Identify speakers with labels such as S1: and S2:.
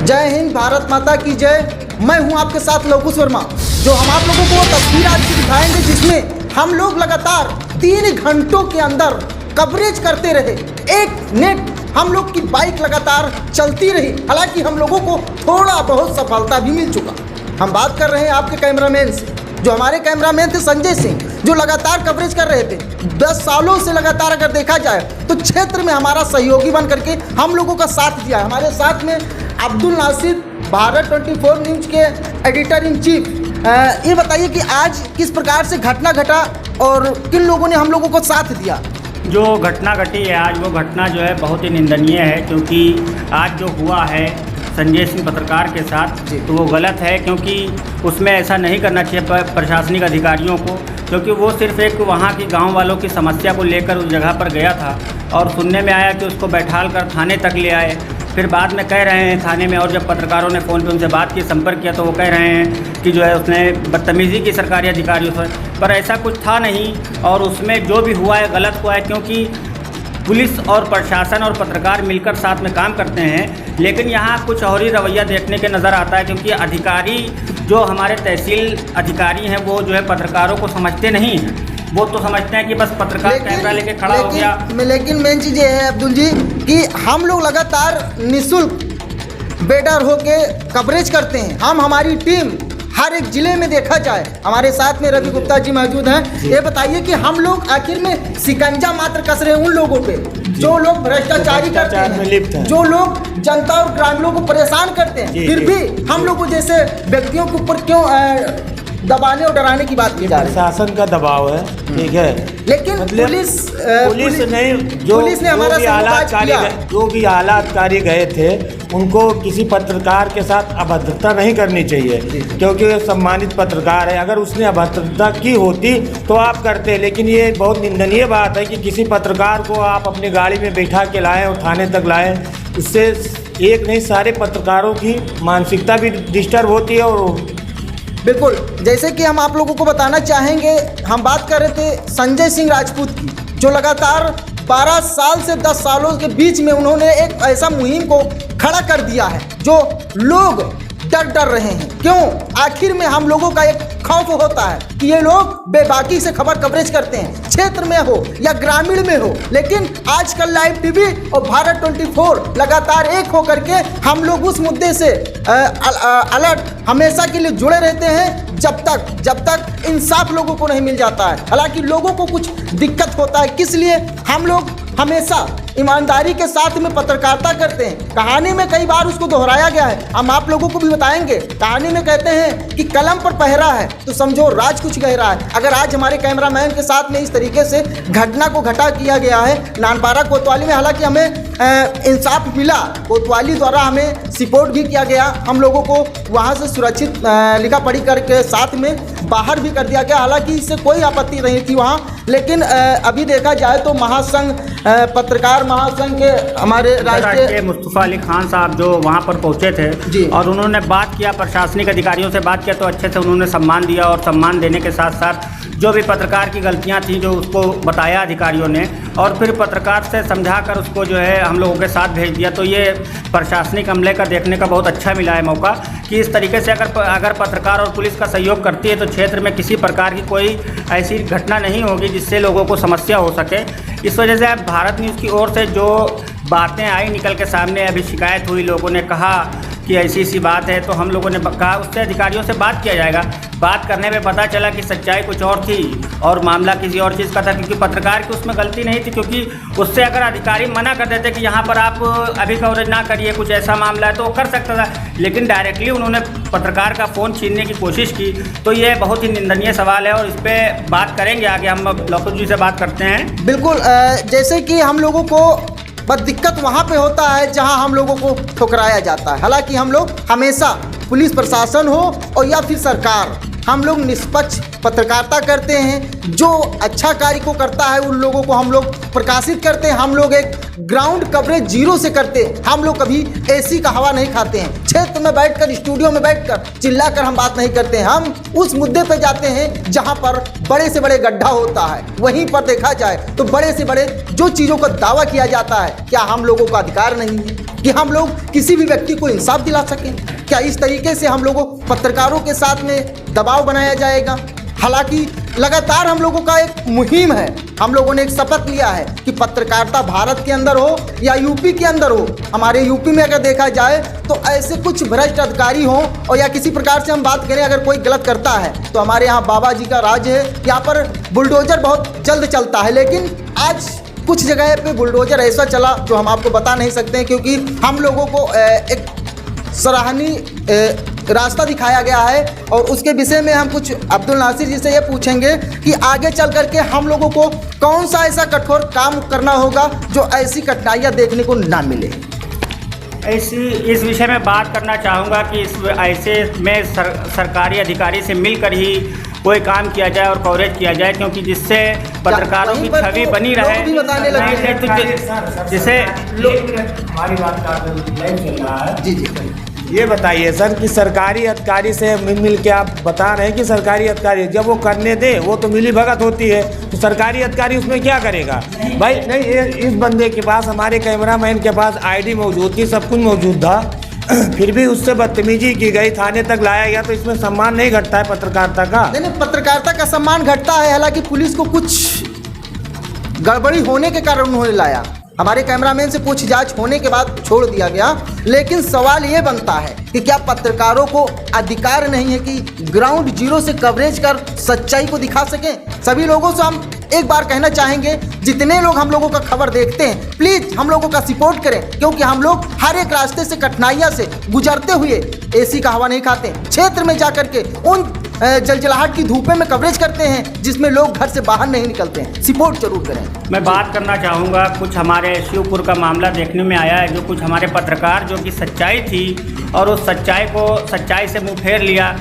S1: जय हिंद, भारत माता की जय। मैं हूं आपके साथ लवकुश वर्मा। जो हम आप लोगों को वो तस्वीर आज की दिखाएंगे जिसमें हम लोग लगातार 3 घंटों के अंदर कवरेज करते रहे। एक नेट हम लोग की बाइक लगातार चलती रही, हालांकि हम लोगों को थोड़ा बहुत सफलता भी मिल चुका। हम बात कर रहे हैं आपके कैमरामैन से। जो हमारे कैमरामैन थे संजय सिंह, जो लगातार कवरेज कर रहे थे 10 सालों से लगातार। अगर देखा जाए तो क्षेत्र में हमारा सहयोगी बन करके हम लोगों का साथ दिया है। हमारे साथ में अब्दुल नासिर, भारत 24 न्यूज़ के एडिटर इन चीफ। ये बताइए कि आज किस प्रकार से घटना घटा और किन लोगों ने हम लोगों को साथ दिया।
S2: जो घटना घटी है आज, वो घटना जो है बहुत ही निंदनीय है, क्योंकि आज जो हुआ है संजय सिंह पत्रकार के साथ, तो वो गलत है। क्योंकि उसमें ऐसा नहीं करना चाहिए प्रशासनिक अधिकारियों को, क्योंकि वो सिर्फ एक वहाँ की गांव वालों की समस्या को लेकर उस जगह पर गया था और सुनने में आया कि उसको बैठाल कर थाने तक ले आए। फिर बाद में कह रहे हैं थाने में, और जब पत्रकारों ने फ़ोन पे उनसे बात की, संपर्क किया, तो वो कह रहे हैं कि जो है उसने बदतमीज़ी की सरकारी अधिकारियों से, पर ऐसा कुछ था नहीं। और उसमें जो भी हुआ है गलत हुआ है, क्योंकि पुलिस और प्रशासन और पत्रकार मिलकर साथ में काम करते हैं। लेकिन यहाँ कुछ और ही रवैया देखने के नज़र आता है, क्योंकि अधिकारी जो हमारे तहसील अधिकारी हैं वो जो है पत्रकारों को समझते नहीं हैं। वो तो समझते हैं कि बस पत्रकार कैमरा लेके खड़ा हो गया।
S1: लेकिन मेन चीज़ ये है अब्दुल जी कि हम लोग लगातार निःशुल्क बेडर होके कवरेज करते हैं। हम हमारी टीम हर एक जिले में देखा जाए। हमारे साथ में रवि गुप्ता जी मौजूद हैं। ये बताइए कि हम लोग आखिर में शिकंजा मात्र कस रहे हैं उन लोगों पे जो लोग भ्रष्टाचारी करते हैं, जो लोग जनता और ग्रामीणों को परेशान करते हैं। फिर भी हम लोगों जैसे व्यक्तियों के ऊपर क्यों दबाने और डराने की बात की जा रही है।
S3: प्रशासन का दबाव है, ठीक है,
S1: लेकिन
S3: मतलब पुलिस ने
S1: हमारा
S3: जो भी आलात कार्य गए थे उनको किसी पत्रकार के साथ अभद्रता नहीं करनी चाहिए, क्योंकि वो सम्मानित पत्रकार है। अगर उसने अभद्रता की होती तो आप करते, लेकिन ये बहुत निंदनीय बात है कि किसी पत्रकार को आप अपनी गाड़ी में बैठा के लाएं और थाने तक लाएं। उससे एक नहीं सारे पत्रकारों की मानसिकता भी डिस्टर्ब होती है। और
S1: बिल्कुल, जैसे कि हम आप लोगों को बताना चाहेंगे, हम बात कर रहे थे संजय सिंह राजपूत की, जो लगातार 12 साल से 10 सालों के बीच में उन्होंने एक ऐसा मुहिम को खड़ा कर दिया है जो लोग डर रहे हैं। क्यों? आखिर में हम लोगों का एक खौफ होता है कि ये लोग बेबाकी से खबर कवरेज करते हैं, क्षेत्र में हो या ग्रामीण में हो। लेकिन आजकल लाइव टीवी और भारत 24 लगातार एक होकर के हम लोग उस मुद्दे से अलर्ट हमेशा के लिए जुड़े रहते हैं, जब तक इंसाफ लोगों को नहीं मिल जाता है। हालांकि लोगों को कुछ दिक्कत होता है, किस लिए हम लोग हमेशा ईमानदारी के साथ में पत्रकारिता करते हैं। कहानी में कई बार उसको दोहराया गया है, हम आप लोगों को भी बताएंगे। कहानी में कहते हैं कि कलम पर पहरा है तो समझो राज कुछ गहरा है। अगर आज हमारे कैमरामैन के साथ में इस तरीके से घटना को घटा किया गया है नानपारा कोतवाली में, हालांकि हमें इंसाफ मिला, कोतवाली द्वारा हमें सपोर्ट भी किया गया, हम लोगों को वहाँ से सुरक्षित लिखा पढ़ी करके साथ में बाहर भी कर दिया गया। हालांकि इससे कोई आपत्ति नहीं थी वहाँ। लेकिन अभी देखा जाए तो महासंघ, पत्रकार महासंघ के हमारे राष्ट्रीय
S2: मुस्तफा अली खान साहब जो वहाँ पर पहुँचे थे और उन्होंने बात किया, प्रशासनिक अधिकारियों से बात किया, तो अच्छे से उन्होंने सम्मान दिया। और सम्मान देने के साथ साथ जो भी पत्रकार की गलतियां थी जो उसको बताया अधिकारियों ने, और फिर पत्रकार से समझाकर उसको जो है हम लोगों के साथ भेज दिया। तो ये प्रशासनिक अमले का देखने का बहुत अच्छा मिला है मौका कि इस तरीके से अगर पत्रकार और पुलिस का सहयोग करती है तो क्षेत्र में किसी प्रकार की कोई ऐसी घटना नहीं होगी जिससे लोगों को समस्या हो सके। इस वजह से भारत न्यूज़ की ओर से जो बातें आई निकल के सामने, अभी शिकायत हुई, लोगों ने कहा कि ऐसी बात है, तो हम लोगों ने कहा उससे अधिकारियों से बात किया जाएगा। बात करने में पता चला कि सच्चाई कुछ और थी और मामला किसी और चीज़ का था, क्योंकि पत्रकार की उसमें गलती नहीं थी। क्योंकि उससे अगर अधिकारी मना कर देते कि यहाँ पर आप अभी कवरेज ना करिए, कुछ ऐसा मामला है, तो वो कर सकता था। लेकिन डायरेक्टली उन्होंने पत्रकार का फ़ोन छीनने की कोशिश की, तो ये बहुत ही निंदनीय सवाल है और इस पर बात करेंगे आगे। हम लवकुश जी से बात करते हैं।
S1: बिल्कुल, जैसे कि हम लोगों को बस दिक्कत वहाँ पे होता है जहाँ हम लोगों को ठुकराया जाता है। हालांकि हम लोग हमेशा पुलिस प्रशासन हो और या फिर सरकार, हम लोग निष्पक्ष पत्रकारिता करते हैं। जो अच्छा कार्य को करता है उन लोगों को हम लोग प्रकाशित करते हैं। हम लोग एक ग्राउंड कवरेज जीरो से करते हैं। हम लोग कभी एसी का हवा नहीं खाते हैं। क्षेत्र क्षेत्र में बैठकर, स्टूडियो में बैठकर चिल्लाकर हम बात नहीं करते हैं। हम उस मुद्दे पर जाते हैं जहां पर बड़े से बड़े गड्ढा होता है। वहीं पर देखा जाए तो बड़े से बड़े जो चीज़ों का दावा किया जाता है, क्या हम लोगों का अधिकार नहीं है कि हम लोग किसी भी व्यक्ति को इंसाफ दिला सकें? क्या इस तरीके से हम लोगों पत्रकारों के साथ में दबाव बनाया जाएगा? हालांकि लगातार हम लोगों का एक मुहिम है, हम लोगों ने एक शपथ लिया है कि पत्रकारिता भारत के अंदर हो या यूपी के अंदर हो। हमारे यूपी में अगर देखा जाए तो ऐसे कुछ भ्रष्ट अधिकारी हों और या किसी प्रकार से हम बात करें, अगर कोई गलत करता है तो हमारे यहाँ बाबा जी का राज है, यहाँ पर बुलडोजर बहुत जल्द चलता है। लेकिन आज कुछ जगह पे बुलडोजर ऐसा चला जो हम आपको बता नहीं सकते हैं, क्योंकि हम लोगों को एक सराहनीय रास्ता दिखाया गया है। और उसके विषय में हम कुछ अब्दुल नासिर जी से ये पूछेंगे कि आगे चल करके हम लोगों को कौन सा ऐसा कठोर काम करना होगा जो ऐसी कठिनाइयाँ देखने को ना मिले।
S2: इस विषय में बात करना चाहूँगा कि ऐसे में सरकारी अधिकारी से मिलकर ही कोई काम किया जाए और कवरेज किया जाए, क्योंकि जिससे पत्रकारों की छवि बनी रहे। जिसे
S3: हमारी बात का चल रहा है।
S1: जी जी,
S3: ये बताइए सर कि सरकारी अधिकारी से मिल के आप बता रहे हैं कि सरकारी अधिकारी जब वो करने दे वो तो मिली भगत होती है, तो सरकारी अधिकारी उसमें क्या करेगा भाई? नहीं, इस बंदे के पास, हमारे कैमरामैन के पास आईडी मौजूद थी, सब कुछ मौजूद था, फिर भी उससे बदतमीजी की गई, थाने तक लाया गया, तो इसमें सम्मान नहीं घटता है पत्रकारिता का?
S1: नहीं, पत्रकारिता का सम्मान घटता है। हालांकि पुलिस को कुछ गड़बड़ी होने के कारण उन्होंने लाया, हमारे कैमरामैन से पूछताछ होने के बाद छोड़ दिया गया। लेकिन सवाल ये बनता है कि क्या पत्रकारों को अधिकार नहीं है कि ग्राउंड जीरो से कवरेज कर सच्चाई को दिखा सकें? सभी लोगों से हम एक बार कहना चाहेंगे, जितने लोग हम लोगों का खबर देखते हैं, प्लीज़ हम लोगों का सपोर्ट करें, क्योंकि हम लोग हर एक रास्ते से, कठिनाइयाँ से गुजरते हुए एसी का हवा नहीं खाते। क्षेत्र में जाकर के उन जलजलाहट की धूपे में कवरेज करते हैं जिसमें लोग घर से बाहर नहीं निकलते हैं। सपोर्ट जरूर करें।
S2: मैं बात करना चाहूँगा, कुछ हमारे शिवपुर का मामला देखने में आया है, जो कुछ हमारे पत्रकार जो कि सच्चाई थी और उस सच्चाई से मुंह फेर लिया।